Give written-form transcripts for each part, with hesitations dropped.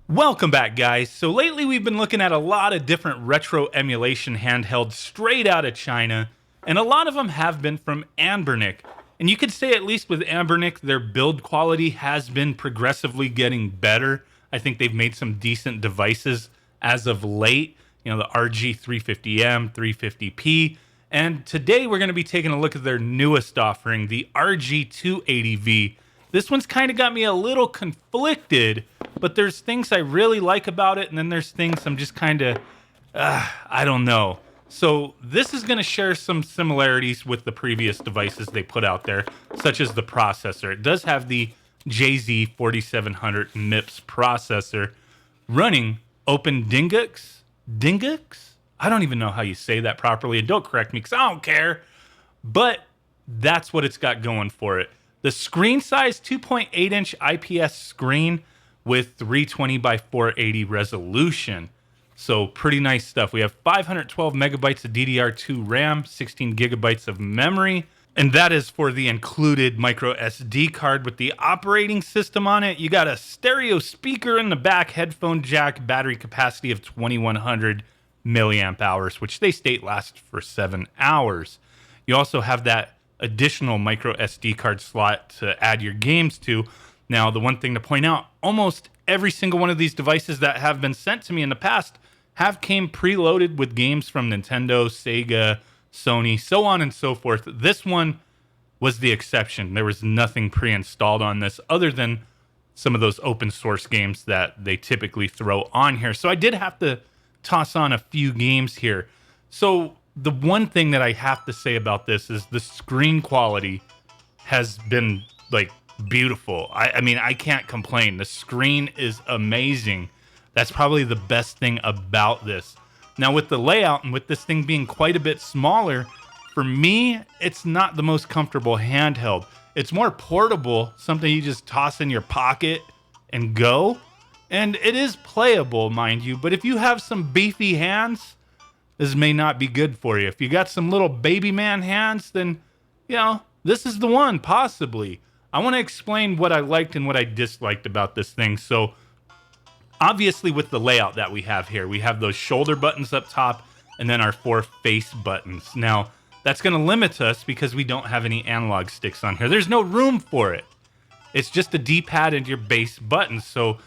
Welcome back, guys. So lately we've been looking at a lot of different retro emulation handhelds straight out of China, and a lot of them have been from Anbernic. And you could say, at least with Anbernic, their build quality has been progressively getting better. I think they've made some decent devices as of late, you know, the RG350M, 350P. And today we're going to be taking a look at their newest offering, the RG280V. This one's kind of got me a little conflicted, but there's things I really like about it, and then there's things I'm just kind of, I don't know. So this is going to share some similarities with the previous devices they put out there, such as the processor. It does have the JZ4700 MIPS processor running OpenDingux. Dingux? I don't even know how you say that properly, and don't correct me because I don't care. But that's what it's got going for it. The screen size, 2.8-inch IPS screen with 320 by 480 resolution. So pretty nice stuff. We have 512 megabytes of DDR2 RAM, 16 gigabytes of memory, and that is for the included micro SD card with the operating system on it. You got a stereo speaker in the back, headphone jack, battery capacity of 2100 milliamp hours, which they state lasts for 7 hours. You also have that additional micro SD card slot to add your games to. Now, the one thing to point out, almost every single one of these devices that have been sent to me in the past have came preloaded with games from Nintendo, Sega, Sony, so on and so forth. This one was the exception. There was nothing pre-installed on this other than some of those open source games that they typically throw on here. So I did have to toss on a few games here. So the one thing that I have to say about this is the screen quality has been like beautiful. I mean, I can't complain. The screen is amazing. That's probably the best thing about this. Now, with the layout and with this thing being quite a bit smaller, for me, it's not the most comfortable handheld. It's more portable, something you just toss in your pocket and go. And it is playable, mind you, but if you have some beefy hands, this may not be good for you. If you got some little baby man hands, then, you know, this is the one, possibly. I want to explain what I liked and what I disliked about this thing. So, obviously, with the layout that we have here, we have those shoulder buttons up top and then our 4 face buttons. Now, that's going to limit us because we don't have any analog sticks on here. There's no room for it. It's just a D-pad and your base buttons. So,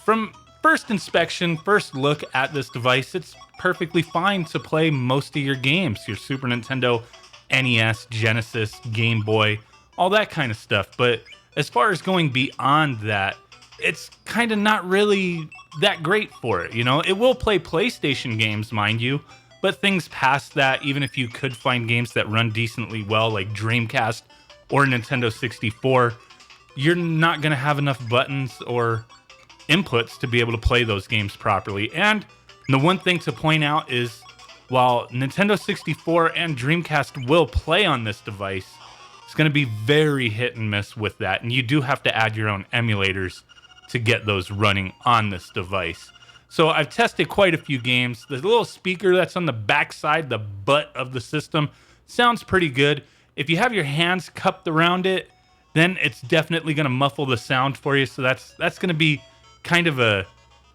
from first inspection, first look at this device, it's perfectly fine to play most of your games, your Super Nintendo, NES, Genesis, Game Boy, all that kind of stuff. But as far as going beyond that, it's kind of not really that great for it. You know, it will play PlayStation games, mind you, but things past that, even if you could find games that run decently well, like Dreamcast or Nintendo 64, you're not going to have enough buttons or inputs to be able to play those games properly. And the one thing to point out is, while Nintendo 64 and Dreamcast will play on this device, it's going to be very hit and miss with that. And you do have to add your own emulators to get those running on this device. So I've tested quite a few games. The little speaker that's on the backside, the butt of the system, sounds pretty good. If you have your hands cupped around it, then it's definitely going to muffle the sound for you. So that's going to be kind of a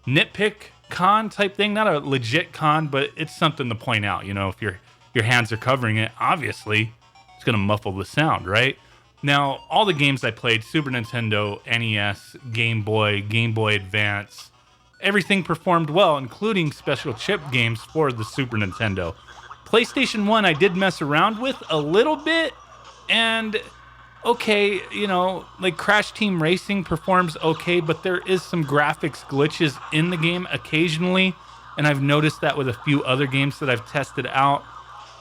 nitpick con type thing, not a legit con, but it's something to point out. You know, if your hands are covering it, obviously it's going to muffle the sound, right? Now, all the games I played, Super Nintendo, NES, Game Boy Advance, everything performed well, including special chip games for the Super Nintendo. PlayStation 1 I did mess around with a little bit, and okay, you know, like Crash Team Racing performs okay, but there is some graphics glitches in the game occasionally, and I've noticed that with a few other games that I've tested out.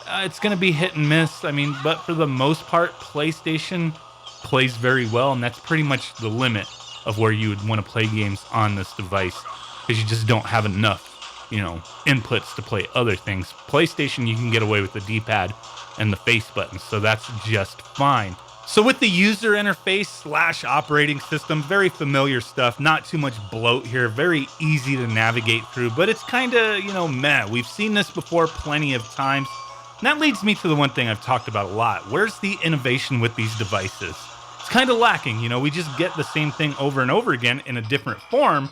It's going to be hit and miss, I mean, but for the most part, PlayStation plays very well, and that's pretty much the limit of where you would want to play games on this device, because you just don't have enough, you know, inputs to play other things. PlayStation, you can get away with the D-pad and the face buttons, so that's just fine. So with the user interface / operating system, very familiar stuff, not too much bloat here, very easy to navigate through, but it's kind of, you know, meh. We've seen this before plenty of times. And that leads me to the one thing I've talked about a lot. Where's the innovation with these devices? It's kind of lacking, you know, we just get the same thing over and over again in a different form.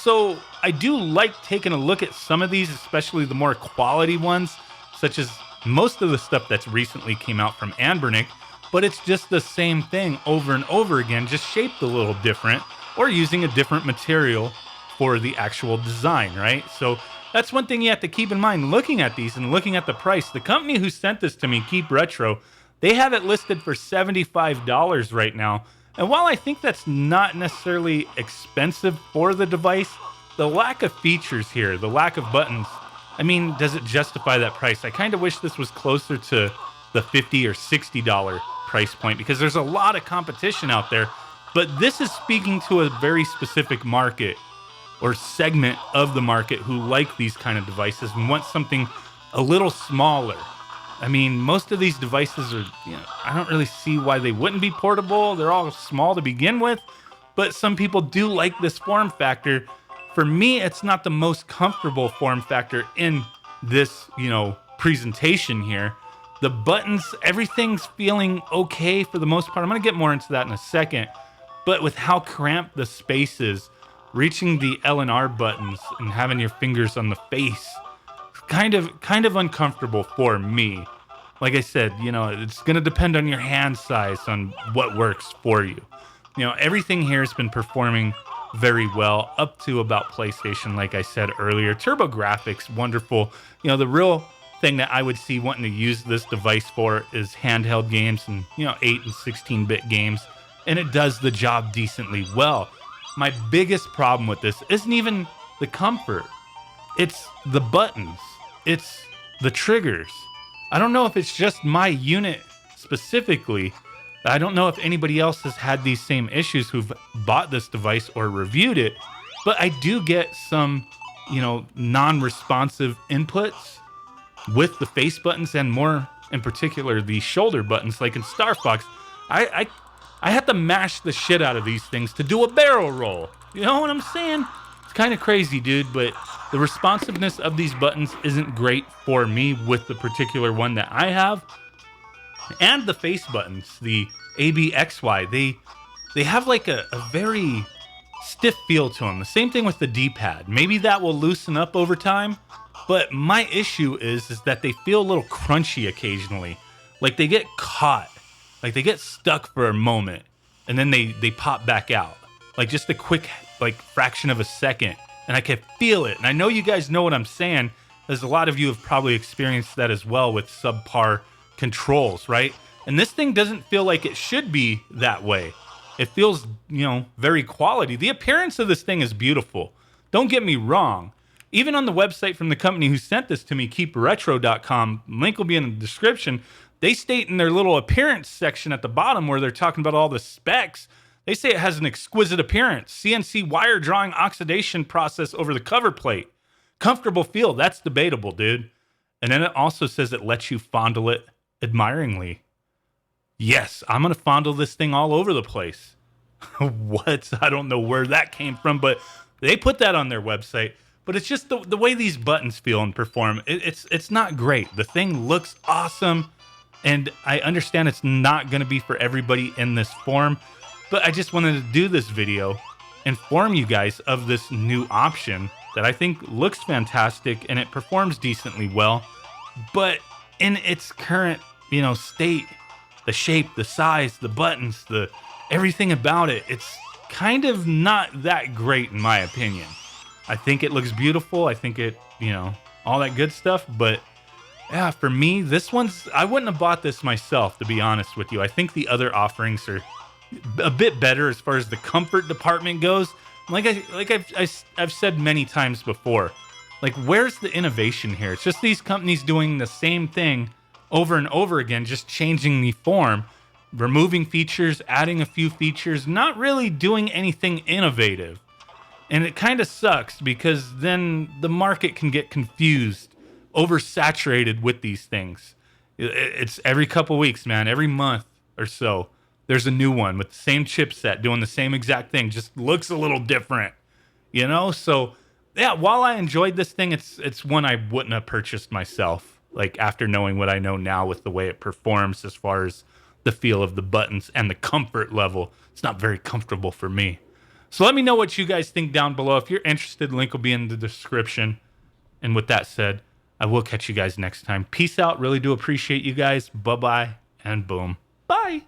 So I do like taking a look at some of these, especially the more quality ones, such as most of the stuff that's recently came out from Anbernic, but it's just the same thing over and over again, just shaped a little different or using a different material for the actual design, right? So that's one thing you have to keep in mind looking at these and looking at the price. The company who sent this to me, Keep Retro, they have it listed for $75 right now. And while I think that's not necessarily expensive for the device, the lack of features here, the lack of buttons, I mean, does it justify that price? I kind of wish this was closer to the $50 or $60 price point because there's a lot of competition out there. But this is speaking to a very specific market or segment of the market who like these kind of devices and want something a little smaller. I mean, most of these devices are, I don't really see why they wouldn't be portable. They're all small to begin with, but some people do like this form factor. For me, it's not the most comfortable form factor in this, presentation here. The buttons, everything's feeling okay for the most part. I'm going to get more into that in a second, but with how cramped the space is, reaching the L and R buttons and having your fingers on the face, kind of uncomfortable for me. Like I said, it's going to depend on your hand size on what works for you. Everything here has been performing very well up to about PlayStation, like I said earlier. TurboGrafx, wonderful. The real thing that I would see wanting to use this device for is handheld games and, 8 and 16-bit games, and it does the job decently well. My biggest problem with this isn't even the comfort. It's the buttons. It's the triggers. I don't know if it's just my unit specifically. I don't know if anybody else has had these same issues who've bought this device or reviewed it, but I do get some, non-responsive inputs with the face buttons and more in particular the shoulder buttons. Like in Star Fox, I have to mash the shit out of these things to do a barrel roll. You know what I'm saying? It's kind of crazy, dude, but the responsiveness of these buttons isn't great for me with the particular one that I have. And the face buttons, the ABXY, they have like a very stiff feel to them. The same thing with the D-pad. Maybe that will loosen up over time, but my issue is that they feel a little crunchy occasionally. Like they get caught. Like they get stuck for a moment, and then they pop back out. Like just a quick, fraction of a second, and I can feel it. And I know you guys know what I'm saying, as a lot of you have probably experienced that as well with subpar controls, right? And this thing doesn't feel like it should be that way. It feels, very quality. The appearance of this thing is beautiful. Don't get me wrong. Even on the website from the company who sent this to me, keepretro.com, link will be in the description, they state in their little appearance section at the bottom where they're talking about all the specs, they say it has an exquisite appearance, CNC wire drawing oxidation process over the cover plate. Comfortable feel, that's debatable, dude. And then it also says it lets you fondle it admiringly. Yes, I'm going to fondle this thing all over the place. What? I don't know where that came from, but they put that on their website. But it's just the way these buttons feel and perform. It's not great. The thing looks awesome. And I understand it's not going to be for everybody in this form, but I just wanted to do this video, inform you guys of this new option that I think looks fantastic and it performs decently well. But in its current, state, the shape, the size, the buttons, everything about it, it's kind of not that great in my opinion. I think it looks beautiful. I think it, all that good stuff, but yeah, for me, I wouldn't have bought this myself, to be honest with you. I think the other offerings are a bit better as far as the comfort department goes. I've said many times before, where's the innovation here? It's just these companies doing the same thing over and over again, just changing the form, removing features, adding a few features, not really doing anything innovative. And it kind of sucks because then the market can get confused, oversaturated with these things. It's every couple weeks, man, every month or so, there's a new one with the same chipset doing the same exact thing, just looks a little different, So, yeah, while I enjoyed this thing, it's one I wouldn't have purchased myself, after knowing what I know now with the way it performs as far as the feel of the buttons and the comfort level. It's not very comfortable for me. So let me know what you guys think down below. If you're interested, link will be in the description. And with that said, I will catch you guys next time. Peace out. Really do appreciate you guys. Bye-bye and boom. Bye.